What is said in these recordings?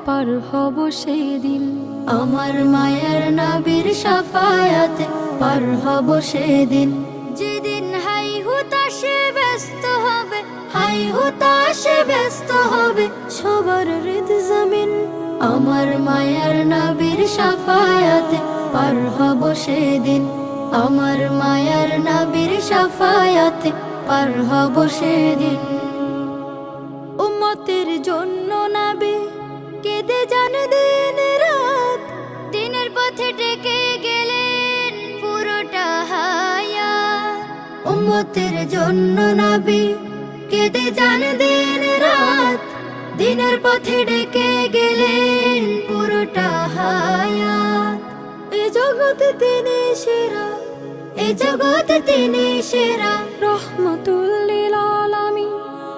পার হব সেদিন। আমার মায়ের নবীর শাফায়াতে পার হব সেদিন। যেদিন হাই হুতাশে ব্যস্ত হবে, হাই হুতাশে ব্যস্ত হবে সবার হৃদ জমিন। আমার মায়ের নবীর শাফায়াতে পার হব সেদিন। আমার মায়ের নবীর শাফায়াতে পার হব সেদিন। উম্মতের জন্য নবী কেঁদে যান দিন রাত, দিনের পথে ডেকে গেলেন পুরোটা হায়াত। উম্মতের জন্য নবী কেঁদে যান দিন রাত, দিনের পথে ডেকে গেলেন পুরোটা হায়াত। এ জগতে তিনি সেরা, এ জগতে তিনি সেরা, রহমাতুল লিল আলামিন।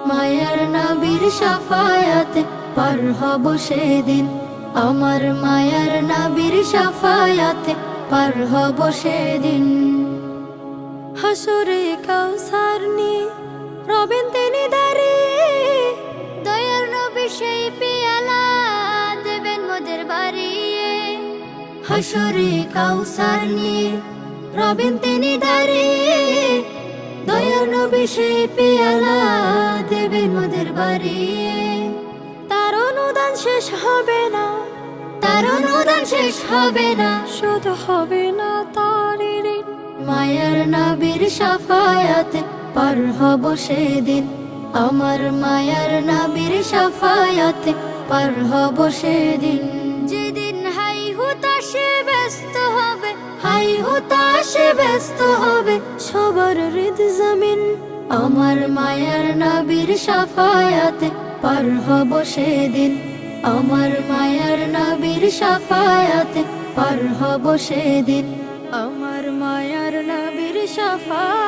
মায়ার নবীর শাফায়াতে পার হব সেদিন। আমার মায়ার নবীর শাফায়াতে পার হব সেদিন। হাসরে কাউসার নিয়ে রবেন তিনি দাঁড়িয়ে, দয়ার নবী সেই পেয়ালা দেবেন মোদের বাড়িয়ে। হাসরে কাউসার নিয়ে রবেন তিনি দাঁড়িয়ে, দয়ার নবী সেই পেয়ালা দেবেন মোদের বাড়িয়ে। তার অনুদান শেষ হবে না, তার অনুদান শেষ হবে না, শোধ হবে না তার ঋণ। মায়ার নবীর শাফায়াতে পার হব সেদিন। আমার মায়ার নবীর শাফায়াতে পার হব সেদিন। যেদিন হাই হুতাশে ব্যস্ত হবে, হাই হুতাশে ব্যস্ত হবে সবার হৃদ জমিন। আমার মায়ার নবীর শাফায়াতে পার হব সেদিন। আমার মায়ার নবীর শাফায়াতে পার হব সেদিন। আমার মায়ার নবীর শাফায়াতে